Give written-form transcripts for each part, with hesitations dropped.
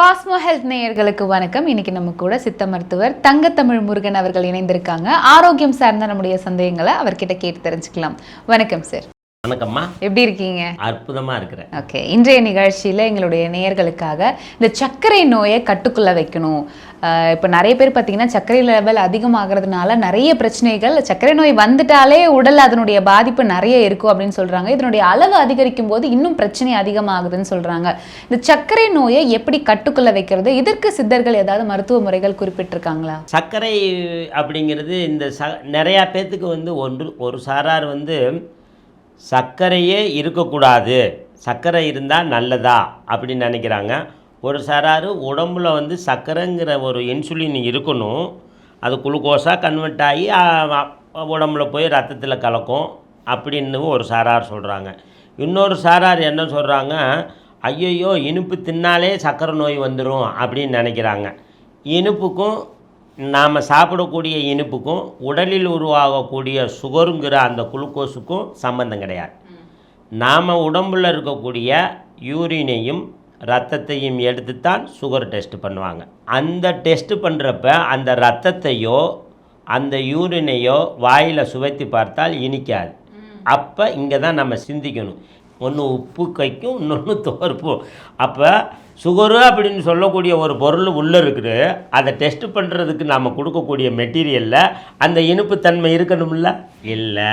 Cosmo health நேயர்களுக்கு வணக்கம். இன்னைக்கு நம்ம கூட சித்த மருத்துவர் தங்கத்தமிழ் முருகன் அவர்கள் இணைந்திருக்காங்க. ஆரோக்கியம் சார்ந்த நம்முடைய சந்தேகங்களை அவர்கிட்ட கேட்டு தெரிஞ்சுக்கலாம். வணக்கம் சார். வணக்கம்மா, எப்படி இருக்கீங்க? அற்புதமா இருக்கிறேன். ஓகே, இன்றைய நிகழ்ச்சியில் எங்களுடைய நேயர்களுக்காக இந்த சர்க்கரை நோயை கட்டுக்குள்ளே வைக்கணும். இப்போ நிறைய பேர் பார்த்தீங்கன்னா சர்க்கரை லெவல் அதிகமாகிறதுனால நிறைய பிரச்சனைகள், சர்க்கரை நோய் வந்துட்டாலே உடல் அதனுடைய பாதிப்பு நிறைய இருக்கும் அப்படின்னு சொல்கிறாங்க. இதனுடைய அளவு அதிகரிக்கும் போது இன்னும் பிரச்சனை அதிகமாகுதுன்னு சொல்கிறாங்க. இந்த சர்க்கரை நோயை எப்படி கட்டுக்குள்ளே வைக்கிறது, இதற்கு சித்தர்கள் ஏதாவது மருத்துவ முறைகள் குறிப்பிட்டிருக்காங்களா? சர்க்கரை அப்படிங்கிறது இந்த நிறையா பேர்த்துக்கு ஒரு சாரார் சர்க்கரையே இருக்கக்கூடாது, சர்க்கரை இருந்தால் நல்லதா அப்படின்னு நினைக்கிறாங்க. ஒரு சாரார் உடம்புல சர்க்கரைங்கிற ஒரு இன்சுலின் இருக்கணும், அது குளுக்கோஸாக கன்வெர்ட் ஆகி உடம்புல போய் ரத்தத்தில் கலக்கும் அப்படின்னு ஒரு சாரார் சொல்கிறாங்க. இன்னொரு சாரார் என்ன சொல்கிறாங்க, ஐயையோ இனிப்பு தின்னாலே சர்க்கரை நோய் வந்துடும் அப்படின்னு நினைக்கிறாங்க. இனிப்புக்கும் நாம் சாப்பிடக்கூடிய இனிப்புக்கும் உடலில் உருவாகக்கூடிய சுகருங்கிற அந்த குளுக்கோஸுக்கும் சம்பந்தம் கிடையாது. நாம் உடம்பில் இருக்கக்கூடிய யூரினையும் ரத்தத்தையும் எடுத்துத்தான் சுகர் டெஸ்ட் பண்ணுவாங்க. அந்த டெஸ்ட்டு பண்ணுறப்ப அந்த ரத்தத்தையோ அந்த யூரினையோ வாயில் சுவைத்து பார்த்தால் இனிக்காது. அப்போ இங்கே தான் நம்ம சிந்திக்கணும். ஒன்று உப்பு கைக்கும், இன்னொன்று துவர்ப்பும். அப்போ சுகரு அப்படின்னு சொல்லக்கூடிய ஒரு பொருள் உள்ளே இருக்குது, அதை டெஸ்ட்டு பண்ணுறதுக்கு நம்ம கொடுக்கக்கூடிய மெட்டீரியலில் அந்த இனிப்புத்தன்மை இருக்கணும்ல, இல்லை.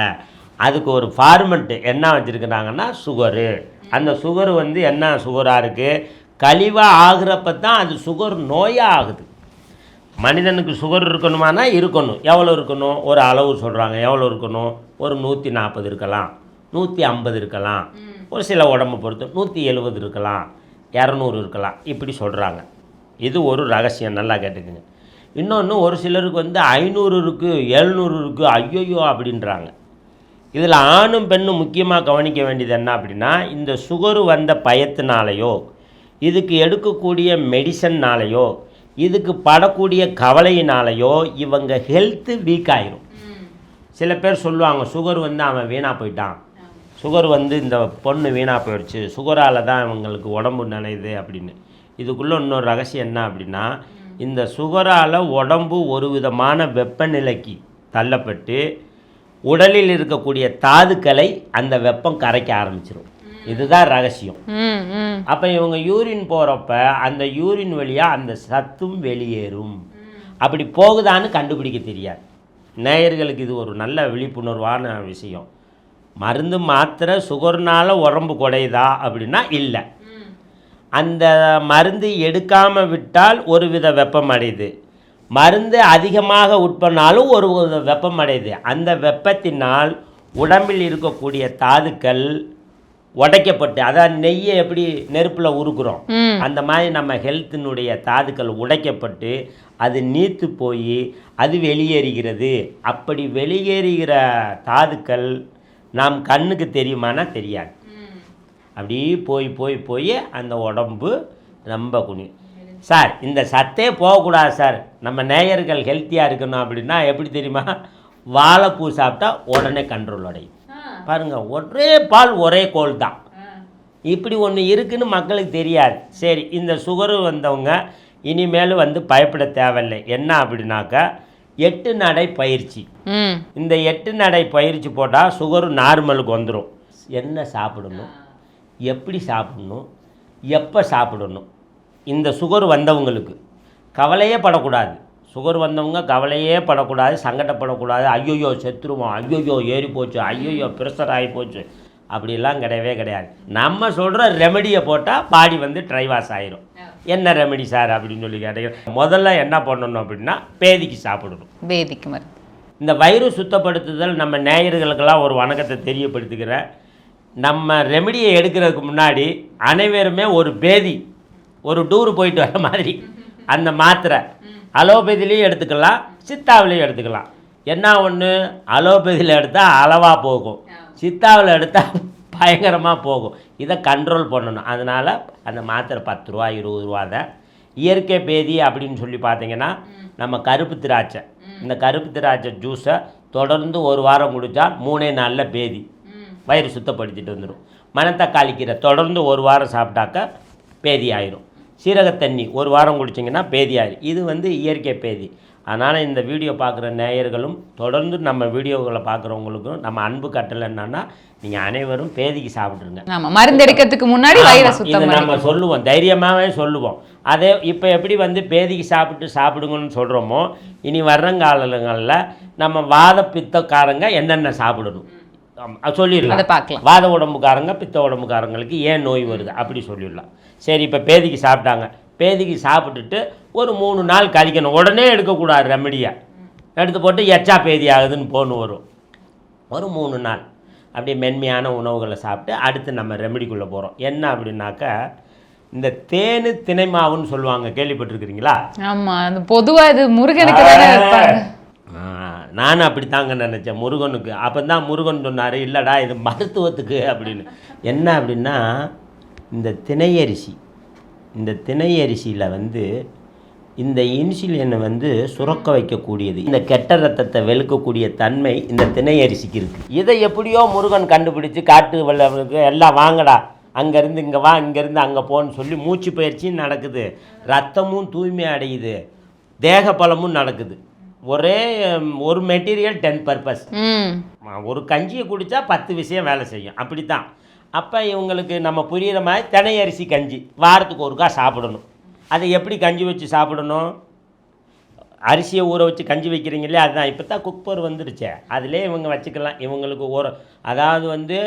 அதுக்கு ஒரு ஃபார்மெட்டு என்ன வச்சுருக்குறாங்கன்னா சுகரு. அந்த சுகர் என்ன சுகராக இருக்குது, கழிவாக ஆகிறப்ப தான் அது சுகர் நோயாக ஆகுது. மனிதனுக்கு சுகர் இருக்கணுமானா இருக்கணும். எவ்வளோ இருக்கணும், ஒரு அளவு சொல்கிறாங்க. எவ்வளோ இருக்கணும், ஒரு 140 இருக்கலாம், 150 இருக்கலாம், ஒரு சில உடம்பை பொறுத்து 170 இருக்கலாம், 200 இருக்கலாம், இப்படி சொல்கிறாங்க. இது ஒரு ரகசியம், நல்லா கேட்டுக்குங்க. இன்னொன்று, ஒரு சிலருக்கு 500 இருக்குது, 700 இருக்குது, ஐயோயோ அப்படின்றாங்க. இதில் ஆணும் பெண்ணும் முக்கியமாக கவனிக்க வேண்டியது என்ன அப்படின்னா, இந்த சுகரு வந்த பயத்தினாலேயோ, இதுக்கு எடுக்கக்கூடிய மெடிசன்னாலேயோ, இதுக்கு படக்கூடிய கவலையினாலேயோ இவங்க ஹெல்த்து வீக் ஆயிரும். சில பேர் சொல்லுவாங்க, சுகர் அவன் வீணாக போயிட்டான், சுகர் இந்த பொண்ணு வீணாக போயிடுச்சு, சுகரால் தான் இவங்களுக்கு உடம்பு நினையுது அப்படின்னு. இதுக்குள்ளே இன்னொரு ரகசியம் என்ன அப்படின்னா, இந்த சுகரால் உடம்பு ஒரு விதமான வெப்பநிலைக்கு தள்ளப்பட்டு உடலில் இருக்கக்கூடிய தாதுக்களை அந்த வெப்பம் கரைக்க ஆரம்பிச்சிடும். இதுதான் ரகசியம். அப்போ இவங்க யூரின் போகிறப்ப அந்த யூரின் வழியாக அந்த சத்தும் வெளியேறும். அப்படி போகுதான்னு கண்டுபிடிக்க தெரியாது. நேயர்களுக்கு இது ஒரு நல்ல விழிப்புணர்வான விஷயம். மருந்து மாத்திரை சுகர்னால் உடம்பு குறையுதா அப்படின்னா இல்லை. அந்த மருந்து எடுக்காமல் விட்டால் ஒரு வித வெப்பம் அடையுது, மருந்து அதிகமாக உட்பண்ணாலும் ஒரு வெப்பம் அடையுது. அந்த வெப்பத்தினால் உடம்பில் இருக்கக்கூடிய தாதுக்கள் உடைக்கப்பட்டு, அதான் நெய்யை எப்படி நெருப்பில் உருக்குறோம், அந்த மாதிரி நம்ம ஹெல்த்தினுடைய தாதுக்கள் உடைக்கப்பட்டு அது நீத்து போய் அது வெளியேறுகிறது. அப்படி வெளியேறுகிற தாதுக்கள் நாம் கண்ணுக்கு தெரியுமானா தெரியாது. அப்படி போய் போய் போய் அந்த உடம்பு ரொம்ப குனியும். சார், இந்த சத்தே போகக்கூடாது சார், நம்ம நேயர்கள் ஹெல்த்தியாக இருக்கணும் அப்படின்னா எப்படி தெரியுமா, வாழைப்பூ சாப்பிட்டா உடனே கண்ட்ரோல் அடையும். பாருங்கள், ஒரே பால் ஒரே கோல் தான். இப்படி ஒன்று இருக்குதுன்னு மக்களுக்கு தெரியாது. சரி, இந்த சுகரு வந்தவங்க இனிமேல் பயப்பட தேவையில்லை. என்ன அப்படின்னாக்கா 8 நடை பயிற்சி. இந்த 8 நடை பயிற்சி போட்டால் சுகரு நார்மலுக்கு வந்துடும். என்ன சாப்பிடணும், எப்படி சாப்பிடணும், எப்போ சாப்பிடணும், இந்த சுகர் வந்தவங்களுக்கு கவலையே படக்கூடாது. சுகர் வந்தவங்க கவலையே படக்கூடாது, சங்கடப்படக்கூடாது. ஐயோயோ செத்துருவோம், ஐயோயோ ஏறி போச்சு, ஐயோயோ ப்ரெஷர் ஆகி போச்சு, அப்படிலாம் கிடையவே கிடையாது. நம்ம சொல்கிற ரெமெடியை போட்டால் பாடி ட்ரை வாஷ் ஆயிரும். என்ன ரெமெடி சார் அப்படின்னு சொல்லி கேட்டீங்க. முதல்ல என்ன பண்ணணும் அப்படின்னா, பேதிக்கு சாப்பிடணும். பேதிக்கு மருந்து. இந்த வயிறு சுத்தப்படுத்துதல் நம்ம நேயர்களுக்கெல்லாம் ஒரு வணக்கத்தை தெரியப்படுத்துகிறேன். நம்ம ரெமெடியை எடுக்கிறதுக்கு முன்னாடி அனைவருமே ஒரு பேதி, ஒரு டூரு போயிட்டு வர மாதிரி அந்த மாத்திரை அலோபதியிலையும் எடுத்துக்கலாம், சித்தாவிலையும் எடுத்துக்கலாம். என்ன ஒன்று, அலோபதியில் எடுத்தால் அளவாக போகும், சித்தாவில் எடுத்தால் பயங்கரமாக போகும். இதை கண்ட்ரோல் பண்ணணும். அதனால் அந்த மாத்திரை 10 ரூபா 20 ரூபா தான். இயற்கை பேதி அப்படின்னு சொல்லி பார்த்தீங்கன்னா, நம்ம கருப்பு திராட்சை, இந்த கருப்பு திராட்சை ஜூஸை தொடர்ந்து 1 வாரம் குடித்தால் 3 நாளில் பேதி வயிறு சுத்தப்படுத்திட்டு வந்துடும். மணத்தக்காளி கீரை தொடர்ந்து 1 வாரம் சாப்பிட்டாக்க பேதி ஆயிரும். சீரக தண்ணி ஒரு வாரம் குடிச்சிங்கன்னா பேதியாயிரு. இது வந்து இயற்கை பேதி. அதனால் இந்த வீடியோ பார்க்குற நேயர்களும் தொடர்ந்து நம்ம வீடியோக்களை பார்க்குறவங்களுக்கும் நம்ம அன்பு கட்டளை என்னன்னா, நீங்கள் அனைவரும் பேதிக்கு சாப்பிட்ருங்க. ஆமாம், மருந்து எடுக்கிறதுக்கு முன்னாடி வயிறை சுத்தம் இதை நம்ம சொல்லுவோம், தைரியமாகவே சொல்லுவோம். அதே இப்போ எப்படி வந்து பேதிக்கு சாப்பிடுங்கன்னு சொல்கிறோமோ, இனி வர்றங்காலங்களில் நம்ம வாத பித்தக்காரங்க என்னென்ன சாப்பிடணும் சொல்லிடலாம். வாத உடம்புக்காரங்க பித்த உடம்புக்காரங்களுக்கு ஏன் நோய் வருது அப்படி சொல்லிடலாம். சரி, இப்போ பேதிக்கு சாப்பிட்டாங்க. பேதிக்கு சாப்பிட்டுட்டு ஒரு 3 நாள் கழிக்கணும். உடனே எடுக்கக்கூடாது. ரெமடியை எடுத்து போட்டு எச்சா பேதி ஆகுதுன்னு போன்னு வரும். ஒரு 3 நாள் அப்படியே மென்மையான உணவுகளை சாப்பிட்டு அடுத்து நம்ம ரெமடிக்குள்ளே போகிறோம். என்ன அப்படின்னாக்கா, இந்த தேனு தினை மாவுன்னு சொல்லுவாங்க, கேள்விப்பட்டிருக்கிறீங்களா? ஆமாம், அது பொதுவாக இது முருகனுக்கு தானே வைப்பாங்க. நானும் அப்படித்தாங்க நினச்சேன், முருகனுக்கு. அப்போ தான் முருகன் சொன்னார், இல்லைடா இது மருத்துவத்துக்கு அப்படின்னு. என்ன அப்படின்னா, இந்த திணையரிசி, இந்த திணையரிசியில் வந்து இந்த இன்சுலினை வந்து சுரக்க வைக்கக்கூடியது, இந்த கெட்ட ரத்தத்தை வெளுக்கக்கூடிய தன்மை இந்த திணையரிசிக்கு இருக்குது. இதை எப்படியோ முருகன் கண்டுபிடிச்சி காட்டு வல்லவனுக்கு எல்லாம் வாங்கடா, அங்கேருந்து இங்கே வா, இங்கேருந்து அங்கே போன்னு சொல்லி மூச்சு பயிற்சியும் நடக்குது, ரத்தமும் தூய்மை அடையுது, தேக பலமும் நடக்குது. ஒரே ஒரு மெட்டீரியல் 10 பர்பஸ். ஒரு கஞ்சியை குடித்தா 10 விஷயம் வேலை செய்யும். அப்படி தான். அப்போ இவங்களுக்கு நம்ம புரிகிற மாதிரி தினை அரிசி கஞ்சி வாரத்துக்கு ஒருக்கா சாப்பிடணும். அதை எப்படி கஞ்சி வச்சு சாப்பிடணும்? அரிசியை ஊற வச்சு கஞ்சி வைக்கிறீங்களே, அதுதான். இப்போ தான் குக்கர் வந்துடுச்சே, அதிலே இவங்க வச்சுக்கலாம். இவங்களுக்கு அதாவது வந்து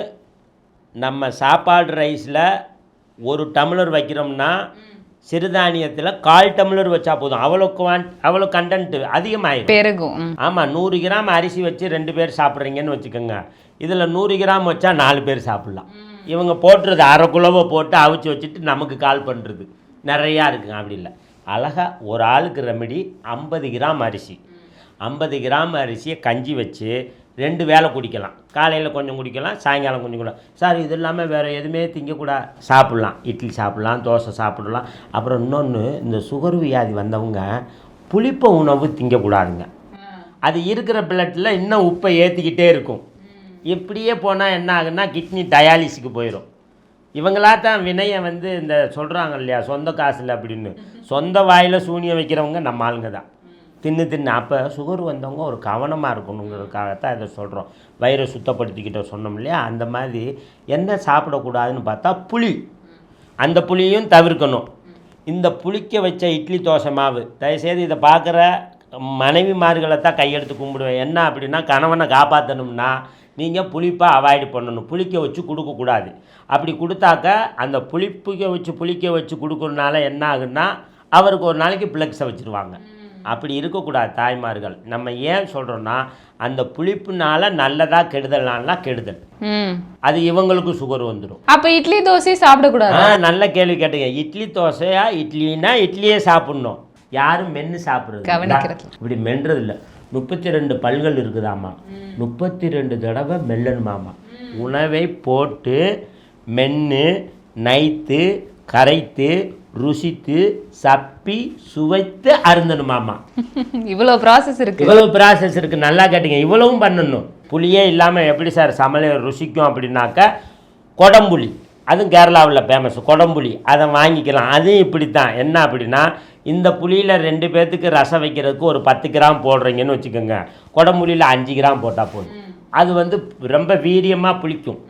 நம்ம சாப்பாடு ரைஸில் 1 டம்ளர் வைக்கிறோம்னா சிறுதானியத்தில் 1/4 டம்ளர் வச்சா போதும். அவ்வளோ கண்டென்ட்டு அதிகமாகிடும், பெருகும். ஆமாம், 100 கிராம் அரிசி வச்சு 2 பேர் சாப்பிட்றீங்கன்னு வச்சுக்கோங்க. இதில் 100 கிராம் வச்சா 4 பேர் சாப்பிட்லாம். இவங்க போட்டுறது 1/2 கிலோவை போட்டு அவிச்சு வச்சுட்டு நமக்கு கால் பண்ணுறது நிறையா இருக்குங்க. அப்படி இல்லை, அழகாக ஒரு ஆளுக்கு ரெமெடி. 50 கிராம் அரிசி, 50 கிராம் அரிசியை கஞ்சி வச்சு 2 வேளை குடிக்கலாம். காலையில் கொஞ்சம் குடிக்கலாம், சாயங்காலம் கொஞ்சம் கூட. சார் இது இல்லாமல் வேறு எதுவுமே திங்கக்கூடாது, சாப்பிட்லாம். இட்லி சாப்பிட்லாம், தோசை சாப்பிடலாம். அப்புறம் இன்னொன்று, இந்த சுகர் வியாதி வந்தவங்க புளிப்ப உணவு திங்கக்கூடாதுங்க. அது இருக்கிற பிளட்டில் இன்னும் உப்பை ஏற்றிக்கிட்டே இருக்கும். இப்படியே போனால் என்ன ஆகுன்னா, கிட்னி டயாலிஸுக்கு போயிடும். இவங்களா தான் வினையை வந்து இந்த சொல்கிறாங்க இல்லையா, சொந்த காசில் அப்படின்னு. சொந்த வாயில் சூனியம் வைக்கிறவங்க நம்ம ஆளுங்க தான். தின்னு அப்போ சுகர் வந்தவங்க ஒரு கவனமாக இருக்கணுங்கிறதுக்காகத்தான் இதை சொல்கிறோம். வயிறை சுத்தப்படுத்திக்கிட்ட சொன்னோம் இல்லையா, அந்த மாதிரி என்ன சாப்பிடக்கூடாதுன்னு பார்த்தா புளி. அந்த புளியும் தவிர்க்கணும். இந்த புளிக்க வச்ச இட்லி தோசை மாவு, தயவுசெய்து இதை பார்க்குற மனைவிமார்களை தான் கையெடுத்து கும்பிடுவேன். என்ன அப்படின்னா, கணவனை காப்பாற்றணும்னா நீங்கள் புளிப்பாக அவாய்டு பண்ணணும். புளிக்க வச்சு கொடுக்கக்கூடாது. அப்படி கொடுத்தாக்க அந்த புளிக்க வச்சு கொடுக்கறதுனால என்ன ஆகுன்னா, அவருக்கு ஒரு நாளைக்கு பிளக்ஸை வச்சுருவாங்க. அப்படி இருக்கக்கூடாது தாய்மார்கள். நம்ம ஏன் சொல்கிறோன்னா, அந்த புளிப்புனால நல்லதா கெடுதல்னாலாம் கெடுதல். அது இவங்களுக்கு சுகர் வந்துடும். அப்போ இட்லி தோசை சாப்பிடக்கூடாது. நல்ல கேள்வி கேட்டுங்க. இட்லி தோசையா, இட்லினா இட்லியே சாப்பிட்ணும். யாரும் மென்று சாப்பிட்றது இப்படி மென்றது இல்லை. 32 பல்கள் இருக்குதாம்மா, 32 தடவை மெல்லணுமாம்மா. உணவை போட்டு மென்று நைத்து கரைத்து ருசித்து சப்பி சுவைத்து அருந்தணுமாம்மா. இவ்வளோ ப்ராசஸ் இருக்குது. நல்லா கேட்டீங்க, இவ்வளவும் பண்ணணும். புளியே இல்லாமல் எப்படி சார் சமையல் ருசிக்கும் அப்படின்னாக்க, கொடம்புளி, அதுவும் கேரளாவில் ஃபேமஸ் கொடம்புளி, அதை வாங்கிக்கலாம். அதுவும் இப்படி தான். என்ன அப்படின்னா, இந்த புளியில் 2 பேர்த்துக்கு ரசம் வைக்கிறதுக்கு ஒரு 10 கிராம் போடுறீங்கன்னு வச்சுக்கோங்க. கொடம்புளியில் 5 கிராம் போட்டால் போதும். அது வந்து ரொம்ப வீரியமாக புளிக்கும்.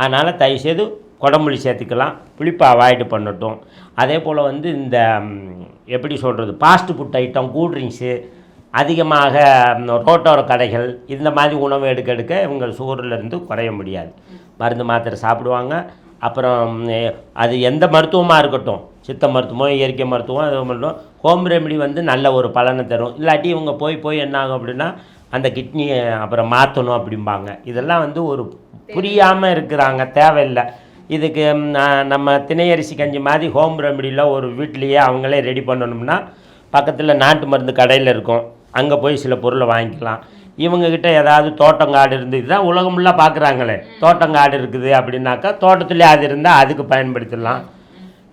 அதனால் தயவுசெய்து கொடம்புளி சேர்த்துக்கலாம். புளிப்பை அவாய்டு பண்ணட்டும். அதே போல் வந்து இந்த எப்படி சொல்கிறது, ஃபாஸ்ட் ஃபுட் ஐட்டம், கூல்ட்ரிங்க்ஸு அதிகமாக ரோட்டோர கடைகள், இந்த மாதிரி உணவு எடுக்க இவங்க சுகர்லேருந்து குறைய முடியாது. மருந்து மாத்திரை சாப்பிடுவாங்க. அப்புறம் அது எந்த மருத்துவமாக இருக்கட்டும், சித்த மருத்துவமோ இயற்கை மருத்துவம், அது மட்டும் ஹோம் ரெமெடி வந்து நல்ல ஒரு பலனை தரும். இல்லாட்டி இவங்க போய் என்ன ஆகும் அப்படின்னா, அந்த கிட்னியை அப்புறம் மாற்றணும் அப்படிம்பாங்க. இதெல்லாம் வந்து ஒரு புரியாமல் இருக்கிறாங்க, தேவையில்லை. இதுக்கு நம்ம திணையரிசி கஞ்சி மாதிரி ஹோம் ரெமெடியில் ஒரு வீட்லேயே அவங்களே ரெடி பண்ணணும்னா, பக்கத்தில் நாட்டு மருந்து கடையில் இருக்கும், அங்கே போய் சில பொருளை வாங்கிக்கலாம். இவங்கக்கிட்ட ஏதாவது தோட்டங்காடு இருந்து, இதுதான் உலகமெல்லாம் பார்க்குறாங்களே, தோட்டங்காடு இருக்குது அப்படின்னாக்கா தோட்டத்துலேயே அது இருந்தால் அதுக்கு பயன்படுத்திடலாம்.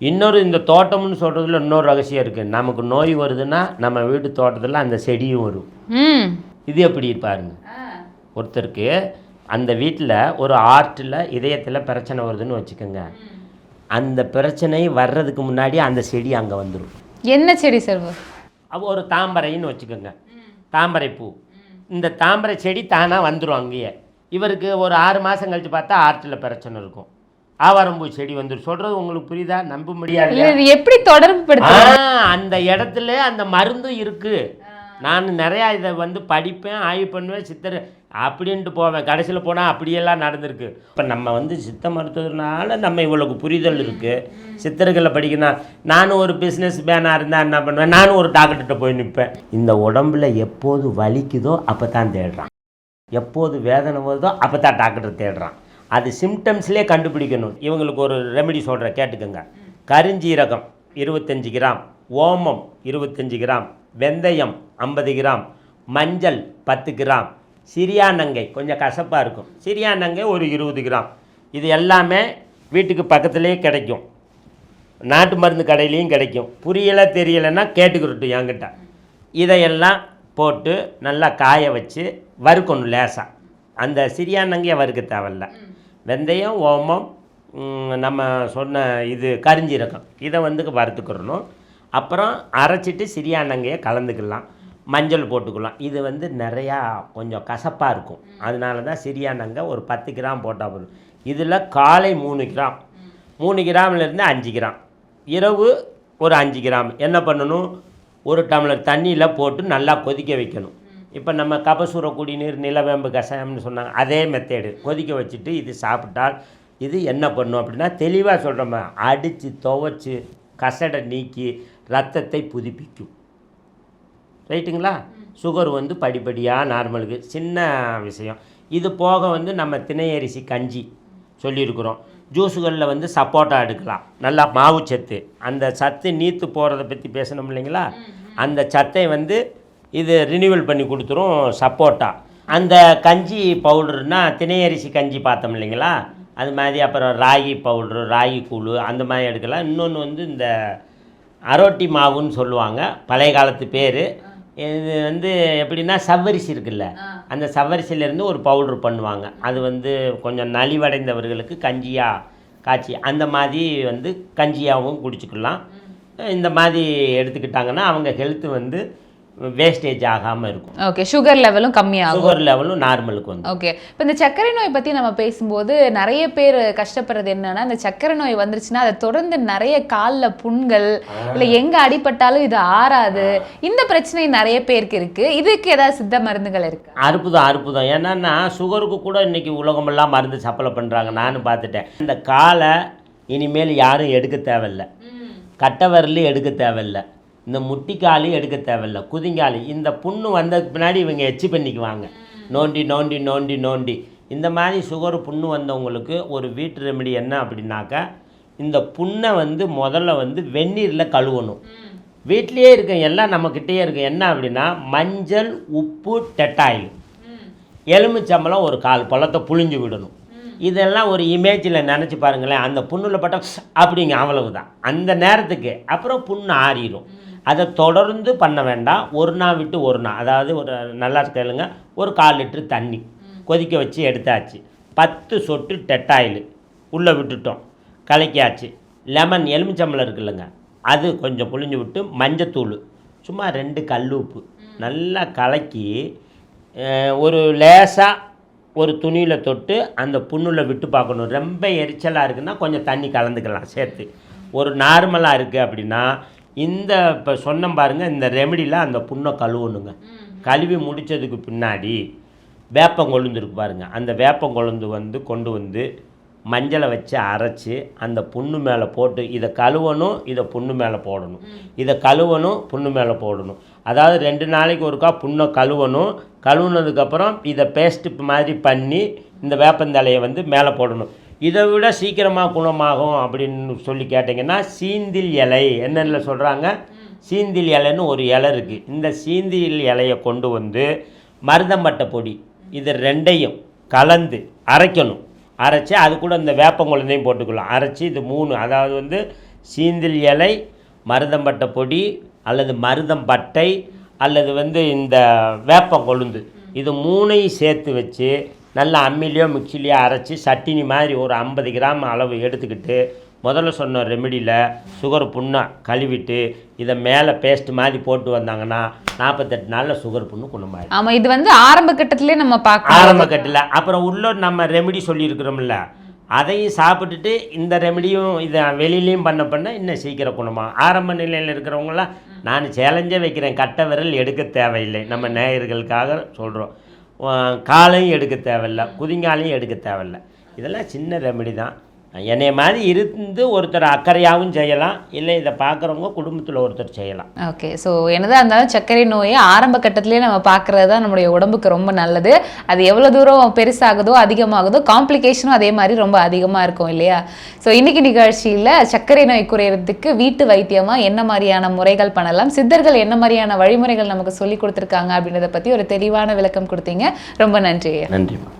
இன்னொரு இந்த தோட்டம்னு சொல்கிறதுல இன்னொரு ரகசியம் இருக்குது. நமக்கு நோய் வருதுன்னா நம்ம வீட்டு தோட்டத்தில் அந்த செடியும் வரும். இது எப்படி பாருங்க, ஒருத்தருக்கு அந்த வீட்டில் ஒரு ஆர்ட்டில் இதயத்தில் பிரச்சனை வருதுன்னு வச்சுக்கோங்க. அந்த பிரச்சனை வர்றதுக்கு முன்னாடி அந்த செடி அங்கே வந்துடும். என்ன செடி சார்? அப்போ ஒரு தாமரைன்னு வச்சுக்கோங்க, தாமரை பூ. இந்த தாமரை செடி தானாக வந்துடும் அங்கேயே. இவருக்கு ஒரு 6 மாதம் கழித்து பார்த்தா ஆர்ட்டில் பிரச்சனை இருக்கும். ஆவாரம்பூ செடி வந்துடும். சொல்கிறது உங்களுக்கு புரியுதா? நம்ப முடியாது. இது எப்படி தொடர்பு படுத்த? அந்த இடத்துல அந்த மருந்தும் இருக்குது. நான் நிறையா இதை வந்து படிப்பேன், ஆய்வு பண்ணுவேன், சித்தர் அப்படின்ட்டு போவேன். கடைசியில் போனால் அப்படியெல்லாம் நடந்திருக்கு. இப்போ நம்ம வந்து சித்த மருத்துவனால நம்ம இவ்வளவு புரிதல் இருக்குது. சித்தர்களை படிக்கணும். நானும் ஒரு பிஸ்னஸ் மேனாக இருந்தால் என்ன பண்ணுவேன், நானும் ஒரு டாக்டர்கிட்ட போய் நிற்பேன். இந்த உடம்புல எப்போது வலிக்குதோ அப்போ தான் தேடுறான், எப்போது வேதனை வருதோ அப்போ தான் டாக்டர் தேடுறான். அது சிம்டம்ஸ்லேயே கண்டுபிடிக்கணும். இவங்களுக்கு ஒரு ரெமெடி சொல்கிறேன், கேட்டுக்கோங்க. கருஞ்சீரகம் 25 கிராம், ஓமம் 25 கிராம், வெந்தயம் 50 கிராம், மஞ்சள் 10 கிராம், சிறியானங்கை கொஞ்சம் கசப்பாக இருக்கும், சிறியானங்கை ஒரு 20 கிராம். இது எல்லாமே வீட்டுக்கு பக்கத்துலேயே கிடைக்கும், நாட்டு மருந்து கடையிலையும் கிடைக்கும். புரியலை தெரியலைன்னா கேட்டுக்கிட்டு என்கிட்ட. இதையெல்லாம் போட்டு நல்லா காய வச்சு வறுக்கணும் லேசாக. அந்த சிறியானங்கையை வறுக்க தேவையில்ல. வெந்தயம், ஓமம், நம்ம சொன்ன இது கருஞ்சீரகம், இதை வந்து வறுத்துக்கிறணும். அப்புறம் அரைச்சிட்டு சிறியானங்கையை கலந்துக்கலாம், மஞ்சள் போட்டுக்கலாம். இது வந்து நிறையா கொஞ்சம் கசப்பாக இருக்கும், அதனால தான் சிறியானங்கை ஒரு 10 கிராம் போட்டால் போதும். இதில் காலை 3 கிராம், 3 கிராம்லேருந்து 5 கிராம், இரவு ஒரு 5 கிராம். என்ன பண்ணணும், ஒரு டம்ளர் தண்ணியில் போட்டு நல்லா கொதிக்க வைக்கணும். இப்போ நம்ம கபசூர குடிநீர், நிலவேம்பு கஷாயம்னு சொன்னாங்க, அதே மெத்தேடு. கொதிக்க வச்சுட்டு இது சாப்பிட்டால் இது என்ன பண்ணும் அப்படின்னா, தெளிவாக சொல்கிறோம், அடித்து துவைச்சி கசடை நீக்கி ரத்தத்தை புதுப்பிக்கும். ரைட்டுங்களா? சுகர் வந்து படிப்படியாக நார்மலுக்கு, சின்ன விஷயம். இது போக வந்து நம்ம திணையரிசி கஞ்சி சொல்லியிருக்கிறோம். ஜூஸுகளில் வந்து சப்போட்டா எடுக்கலாம், நல்லா மாவு சத்து. அந்த சத்து நீத்து போகிறத பற்றி பேசணும் இல்லைங்களா? அந்த சத்தை வந்து இது ரினியூவல் பண்ணி கொடுத்துரும் சப்போட்டா. அந்த கஞ்சி பவுடர்னால் திணையரிசி கஞ்சி பார்த்தோம் இல்லைங்களா, அது மாதிரி. அப்புறம் ராகி பவுட்ரு, ராகி கூழ் அந்த மாதிரி எடுக்கலாம். இன்னொன்று வந்து இந்த அரோட்டி மாவுன்னு சொல்லுவாங்க, பழைய காலத்து பேர். இது வந்து எப்படின்னா சவ்வரிசி இருக்குல்ல, அந்த சவ்வரிசியிலேருந்து ஒரு பவுட்ரு பண்ணுவாங்க. அது வந்து கொஞ்சம் நலிவடைந்தவர்களுக்கு கஞ்சியாக காய்ச்சி அந்த மாதிரி வந்து கஞ்சியாகவும் குடிச்சிக்கலாம். இந்த மாதிரி எடுத்துக்கிட்டாங்கன்னா அவங்க ஹெல்த்து வந்து வேஸ்டேஜ் ஆகாமல் இருக்கும். ஓகே, சுகர் லெவலும் கம்மியாகும், சுகர் லெவலும் நார்மலுக்கு வந்து. ஓகே. இப்போ இந்த சர்க்கரை நோய் பற்றி நம்ம பேசும்போது நிறைய பேர் கஷ்டப்படுறது என்னன்னா, இந்த சர்க்கரை நோய் வந்துருச்சுன்னா அதை தொடர்ந்து நிறைய காலில் புண்கள், இல்லை எங்கே அடிபட்டாலும் இது ஆறாது. இந்த பிரச்சனை நிறைய பேருக்கு இருக்குது. இதுக்கு ஏதாவது சித்த மருந்துகள் இருக்குது? அற்புதம் அற்புதம். ஏன்னா சுகருக்கு கூட இன்றைக்கி உலகமெல்லாம் மருந்து சப்ளை பண்ணுறாங்க, நானும் பார்த்துட்டேன். இந்த காலை இனிமேல் யாரும் எடுக்க தேவையில்லை, கட்டை விரலும் எடுக்க தேவையில்லை, இந்த முட்டிக்காலி எடுக்க தேவையில்லை, குதிங்காலி. இந்த புண்ணு வந்ததுக்கு பின்னாடி இவங்க எச்சி பண்ணிக்குவாங்க, நோண்டி நோண்டி நோண்டி நோண்டி. இந்த மாதிரி சுகர் புண்ணு வந்தவங்களுக்கு ஒரு வீட்டு ரெமெடி என்ன அப்படின்னாக்கா, இந்த புண்ணை வந்து முதல்ல வந்து வெந்நீரில் கழுவணும். வீட்லேயே இருக்க எல்லாம் நம்மக்கிட்டேயே இருக்குது. என்ன அப்படின்னா, மஞ்சள், உப்பு, டெட்டாயில், எலுமிச்சம்பழம் ஒரு 1/4 பழத்தை புழிஞ்சு விடணும். இதெல்லாம் ஒரு இமேஜில் நினச்சி பாருங்களேன். அந்த புண்ணில் பட்ட அப்படிங்க, அவ்வளவுதான் அந்த நேரத்துக்கு. அப்புறம் புண்ணு ஆறிடும். அதை தொடர்ந்து பண்ண வேண்டாம். ஒரு நாள் விட்டு ஒரு நாள், அதாவது ஒரு நல்லா கேளுங்க, ஒரு 1/4 லிட்டரு தண்ணி கொதிக்க வச்சு எடுத்தாச்சு, 10 சொட்டு டெட்டாயில் உள்ளே விட்டுட்டோம், கலக்கியாச்சு. லெமன், எலுமிச்சம்பழம் இருக்குல்லங்க, அது கொஞ்சம் புழிஞ்சு விட்டு, மஞ்சத்தூள் சும்மா 2 கல் உப்பு நல்லா கலக்கி ஒரு லேசாக ஒரு துணியில் தொட்டு அந்த புண்ணில் விட்டு பார்க்கணும். ரொம்ப எரிச்சலாக இருக்குன்னா கொஞ்சம் தண்ணி கலந்துக்கலாம் சேர்த்து. ஒரு நார்மலாக இருக்குது அப்படின்னா இந்த இப்போ சொன்ன பாருங்கள், இந்த ரெமெடியில் அந்த புண்ணை கழுவணுங்க. கழுவி முடித்ததுக்கு பின்னாடி வேப்பங்கொழுந்து இருக்கு பாருங்கள், அந்த வேப்பங்கொழுந்து வந்து கொண்டு வந்து மஞ்சளை வச்சு அரைச்சி அந்த புண்ணு மேலே போட்டு, இதை கழுவணும், இதை புண்ணு மேலே போடணும், இதை கழுவணும், புண்ணு மேலே போடணும். அதாவது 2 நாளைக்கு ஒருக்கா புண்ணை கழுவணும். கழுவுனதுக்கப்புறம் இதை பேஸ்ட்டு மாதிரி பண்ணி இந்த வேப்பந்தலையை வந்து மேலே போடணும். இதை விட சீக்கிரமாக குணமாகும் அப்படின்னு சொல்லி கேட்டிங்கன்னா, சீந்தில் இலை என்னென்ன சொல்கிறாங்க, சீந்தில் இலைன்னு ஒரு இலை இருக்குது. இந்த சீந்தில் இலையை கொண்டு வந்து மருதம்பட்டை பொடி, இது 2ஐயும் கலந்து அரைக்கணும். அரைச்சி அது கூட இந்த வேப்பங்குழந்தையும் போட்டுக்கலாம். அரைச்சி இது 3, அதாவது வந்து சீந்தில் இலை, மருதம்பட்டை பொடி அல்லது மருதம்பட்டை அல்லது வந்து இந்த வேப்பங்கொழுந்து, இது 3ஐயும் சேர்த்து வச்சு நல்லா அம்மிலையோ மிக்சிலையோ அரைச்சி சட்டினி மாதிரி ஒரு 50 கிராம் அளவு எடுத்துக்கிட்டு முதல்ல சொன்ன ரெமெடியில் சுகர் புண்ணை கழுவிட்டு இதை மேலே பேஸ்ட் மாதிரி போட்டு வந்தாங்கன்னா 48 நாளில் சுகர் புண்ணு குணமாயிடும். ஆமாம், இது வந்து ஆரம்ப கட்டத்திலே நம்ம பார்க்கலாம். ஆரம்ப கட்டில் அப்புறம் உள்ள நம்ம ரெமெடி சொல்லியிருக்கிறோம்ல, அதையும் சாப்பிட்டுட்டு இந்த ரெமெடியும் இதை வெளியிலையும் பண்ண இன்னும் சீக்கிரம் குணமாக. ஆரம்ப நிலையில் இருக்கிறவங்களாம் நான் சேலஞ்சே வைக்கிறேன், கட்டை விரல் எடுக்க தேவையில்லை. நம்ம நேயர்களுக்காக சொல்கிறோம். காலையும் எடுக்க தேவையில்லை, குதிங்காலையும் எடுக்க தேவையில்லை. இதெல்லாம் சின்ன ரெமெடி தான். என்னைய மாதிரி இருந்து ஒருத்தர் அக்கறையாகவும் செய்யலாம், இல்லை இதை பார்க்குறவங்க குடும்பத்தில் ஒருத்தர் செய்யலாம். ஓகே, ஸோ என்னதான் இருந்தாலும் சர்க்கரை நோயை ஆரம்ப கட்டத்திலே நம்ம பார்க்குறது தான் நம்மளுடைய உடம்புக்கு ரொம்ப நல்லது. அது எவ்வளோ தூரம் பெருசாகுதோ அதிகமாகுதோ காம்ப்ளிகேஷனும் அதே மாதிரி ரொம்ப அதிகமாக இருக்கும் இல்லையா? ஸோ இன்றைக்கி நிகழ்ச்சியில் சர்க்கரை நோய் குறையிறதுக்கு வீட்டு வைத்தியமாக என்ன மாதிரியான முறைகள் பண்ணலாம், சித்தர்கள் என்ன மாதிரியான வழிமுறைகள் நமக்கு சொல்லி கொடுத்துருக்காங்க அப்படின்றத பற்றி ஒரு தெளிவான விளக்கம் கொடுத்தீங்க. ரொம்ப நன்றி. நன்றிம்மா.